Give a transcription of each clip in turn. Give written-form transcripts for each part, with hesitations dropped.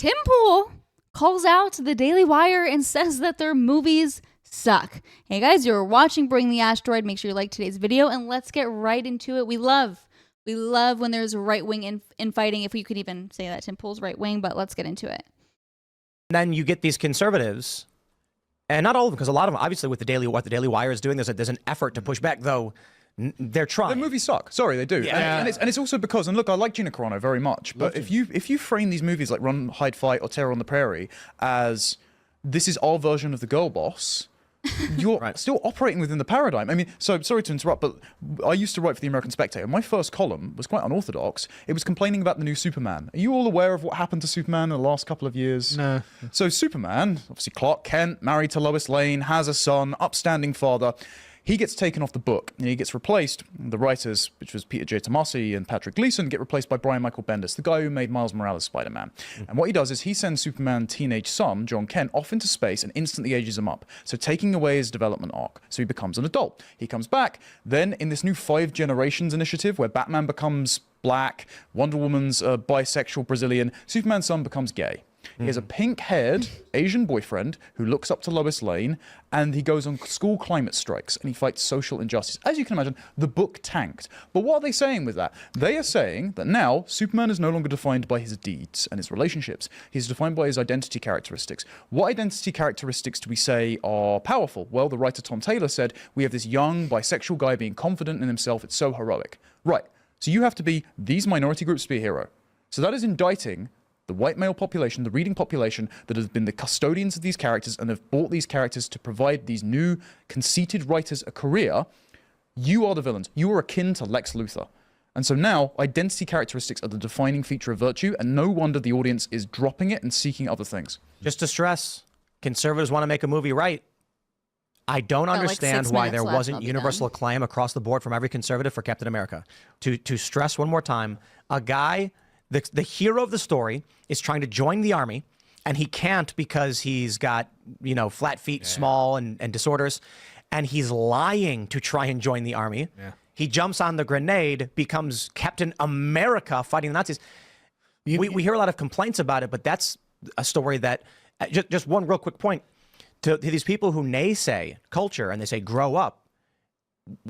Tim Pool calls out the Daily Wire and says that their movies suck. Hey guys, you're watching Bring the Asteroid. Make sure you like today's video and let's get right into it. We love when there's right-wing infighting, if we could even say that Tim Pool's right-wing, but let's get into it. Then you get these conservatives, and not all of them, because a lot of them, obviously, with what the Daily Wire is doing, there's an effort to push back, though they're trying. The movies suck. Sorry, they do. Yeah. And it's also because, and look, I like Gina Carano very much, but if you frame these movies like Run, Hide, Fight or Terror on the Prairie as this is our version of the girl boss, you're still operating within the paradigm. I mean, so sorry to interrupt, but I used to write for the American Spectator. My first column was quite unorthodox. It was complaining about the new Superman. Are you all aware of what happened to Superman in the last couple of years? No. So Superman, obviously Clark Kent, married to Lois Lane, has a son, upstanding father. He gets taken off the book and he gets replaced. The writers, which was Peter J. Tomasi and Patrick Gleason, get replaced by Brian Michael Bendis, the guy who made Miles Morales Spider-Man. And what he does is he sends Superman's teenage son, John Kent, off into space and instantly ages him up. So taking away his development arc. So he becomes an adult. He comes back. Then in this new 5 Generations initiative where Batman becomes black, Wonder Woman's a bisexual Brazilian, Superman's son becomes gay. He has a pink-haired Asian boyfriend who looks up to Lois Lane, and he goes on school climate strikes, and he fights social injustice. As you can imagine, the book tanked. But what are they saying with that? They are saying that now Superman is no longer defined by his deeds and his relationships. He's defined by his identity characteristics. What identity characteristics do we say are powerful? Well, the writer Tom Taylor said, we have this young bisexual guy being confident in himself. It's so heroic. Right. So you have to be these minority groups to be a hero. So that is indicting the white male population, the reading population that has been the custodians of these characters and have bought these characters to provide these new conceited writers a career. You are the villains. You are akin to Lex Luthor. And so now identity characteristics are the defining feature of virtue, and no wonder the audience is dropping it and seeking other things. Just to stress, conservatives want to make a movie right. I don't understand why there wasn't universal acclaim across the board from every conservative for Captain America. To stress one more time, a guy, the hero of the story, is trying to join the army, and he can't because he's got, flat feet, small, and disorders, and he's lying to try and join the army. Yeah. He jumps on the grenade, becomes Captain America fighting the Nazis. We hear a lot of complaints about it, but that's a story that, just one real quick point, to these people who naysay culture and they say grow up,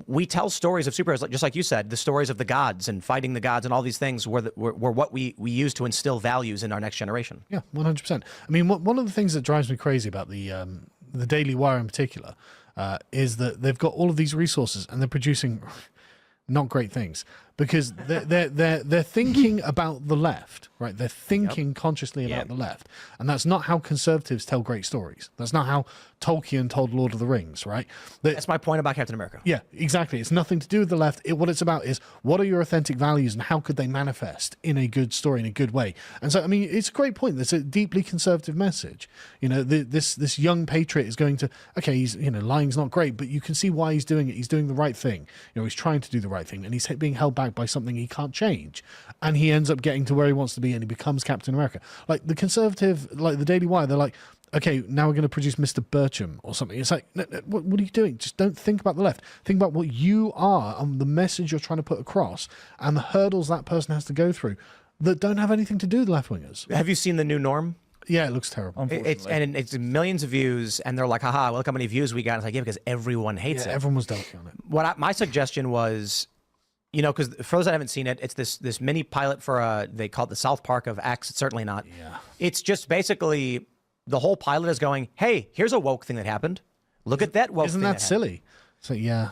we tell stories of superheroes, just like you said, the stories of the gods and fighting the gods and all these things were what we use to instill values in our next generation. Yeah, 100%. I mean, one of the things that drives me crazy about the Daily Wire in particular is that they've got all of these resources and they're producing not great things because they're thinking about the left, right? They're thinking consciously about the left, and that's not how conservatives tell great stories. That's not how Tolkien told Lord of the Rings, right? That's my point about Captain America. Yeah, exactly. It's nothing to do with the left. What it's about is what are your authentic values and how could they manifest in a good story, in a good way. And so, I mean, it's a great point. That's a deeply conservative message. This young patriot is going to, okay, he's, lying's not great, but you can see why he's doing it. He's doing the right thing. He's trying to do the right thing, and he's being held back by something he can't change. And he ends up getting to where he wants to be, and he becomes Captain America. Like the conservative, like the Daily Wire, they're like, okay, now we're going to produce Mr. Bircham or something. It's like, no, what are you doing? Just don't think about the left. Think about what you are and the message you're trying to put across and the hurdles that person has to go through that don't have anything to do with left-wingers. Have you seen The New Norm? Yeah, it looks terrible. It's millions of views, and they're like, haha, look how many views we got. It's like, yeah, because everyone hates it. Everyone was dunking on it. My suggestion was, because for those that haven't seen it, it's this mini pilot for they call it the South Park of X. It's certainly not. Yeah. It's just basically the whole pilot is going, hey, here's a woke thing that happened. Look at that woke thing. Isn't that silly? So yeah.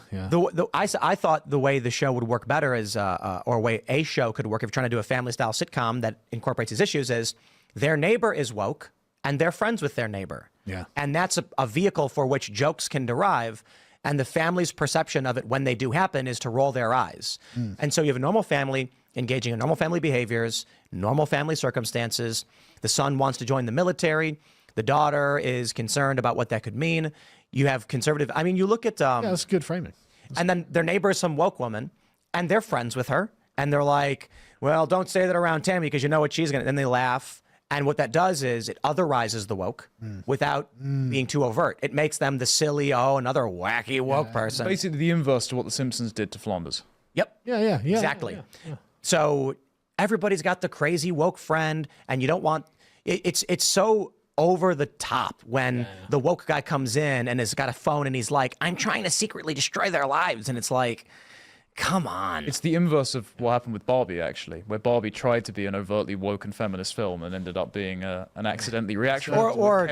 I thought the way the show would work better is, or way a show could work if you're trying to do a family style sitcom that incorporates these issues is their neighbor is woke and they're friends with their neighbor. Yeah. And that's a vehicle for which jokes can derive. And the family's perception of it when they do happen is to roll their eyes. And so you have a normal family engaging in normal family behaviors, normal family circumstances. The son wants to join the military. The daughter is concerned about what that could mean. You have conservative. I mean, you look at. Yeah, that's good framing. And then their neighbor is some woke woman, and they're friends with her. And they're like, well, don't say that around Tammy because you know what she's going to. Then they laugh. And what that does is it otherizes the woke without being too overt. It makes them the silly, another wacky woke person. Basically the inverse to what The Simpsons did to Flanders. Yep. Yeah. Exactly. Yeah. So everybody's got the crazy woke friend, and you don't want it's so over the top when the woke guy comes in and has got a phone and he's like, I'm trying to secretly destroy their lives. And it's like, come on. It's the inverse of what happened with Barbie, actually, where Barbie tried to be an overtly woke and feminist film and ended up being an accidentally reactionary. Or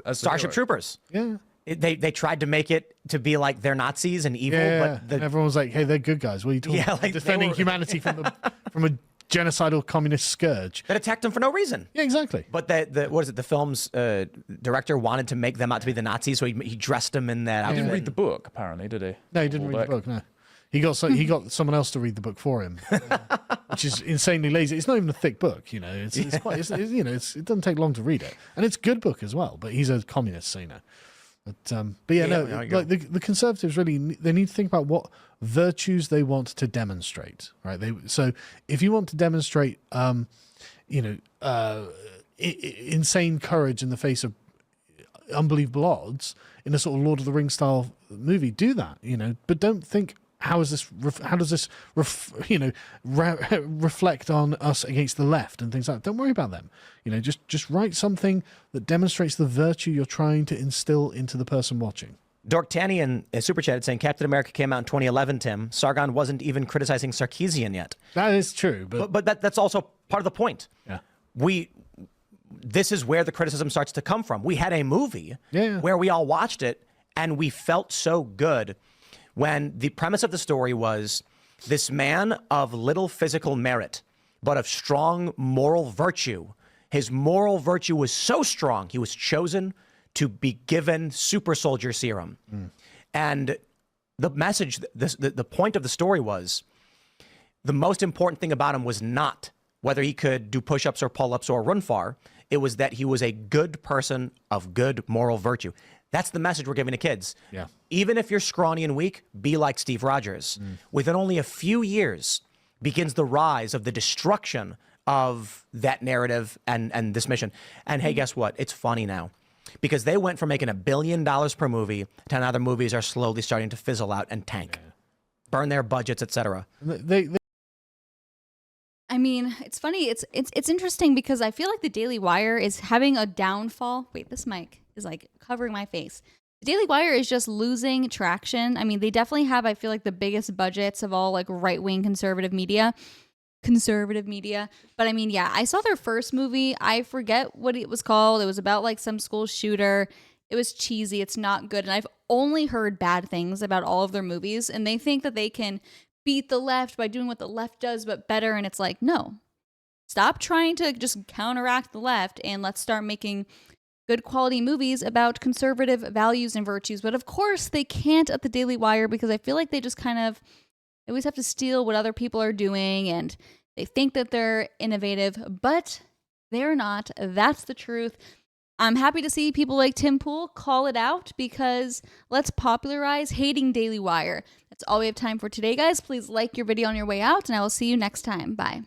as Starship Troopers. Yeah. They tried to make it to be like they're Nazis and evil, Yeah, but everyone was like, "Hey, they're good guys. What are you talking about? like Defending humanity from a genocidal communist scourge." that attacked them for no reason. Yeah, exactly. But the film's director wanted to make them out to be the Nazis, so he dressed them in that outfit. He didn't read the book, apparently, did he? No, he didn't read the book. No, he got someone else to read the book for him, which is insanely lazy. It's not even a thick book, you know. It's quite, it doesn't take long to read it, and it's a good book as well. But he's a communist, so you know. But like the conservatives really, they need to think about what virtues they want to demonstrate, right? So if you want to demonstrate, insane courage in the face of unbelievable odds in a sort of Lord of the Rings style movie, do that, you know. But don't think, how does this reflect on us against the left and things like that? Don't worry about them. You know, just write something that demonstrates the virtue you're trying to instill into the person watching. Dork Tanny in Super Chat saying Captain America came out in 2011, Tim. Sargon wasn't even criticizing Sarkeesian yet. That is true. But that's also part of the point. Yeah. This is where the criticism starts to come from. We had a movie where we all watched it and we felt so good when the premise of the story was this man of little physical merit, but of strong moral virtue. His moral virtue was so strong, he was chosen to be given super soldier serum. And the message, the point of the story was, the most important thing about him was not whether he could do push-ups or pull-ups or run far. It was that he was a good person of good moral virtue. That's the message we're giving to kids. Yeah. Even if you're scrawny and weak, be like Steve Rogers. Within only a few years begins the rise of the destruction of that narrative and this mission. And hey, guess what? It's funny now. Because they went from making $1 billion per movie to now their movies are slowly starting to fizzle out and tank. Burn their budgets, etc. I mean, it's funny. It's interesting because I feel like the Daily Wire is having a downfall. Wait, this mic is like covering my face. The Daily Wire is just losing traction. I mean, they definitely have, I feel like, the biggest budgets of all like right-wing conservative media. But I mean, yeah, I saw their first movie. I forget what it was called. It was about like some school shooter. It was cheesy. It's not good. And I've only heard bad things about all of their movies. And they think that they can beat the left by doing what the left does, but better. And it's like, no, stop trying to just counteract the left and let's start making good quality movies about conservative values and virtues. But of course they can't at the Daily Wire because I feel like they just kind of always have to steal what other people are doing and they think that they're innovative, but they're not. That's the truth. I'm happy to see people like Tim Pool call it out because let's popularize hating Daily Wire. That's all we have time for today, guys. Please like your video on your way out, and I will see you next time. Bye.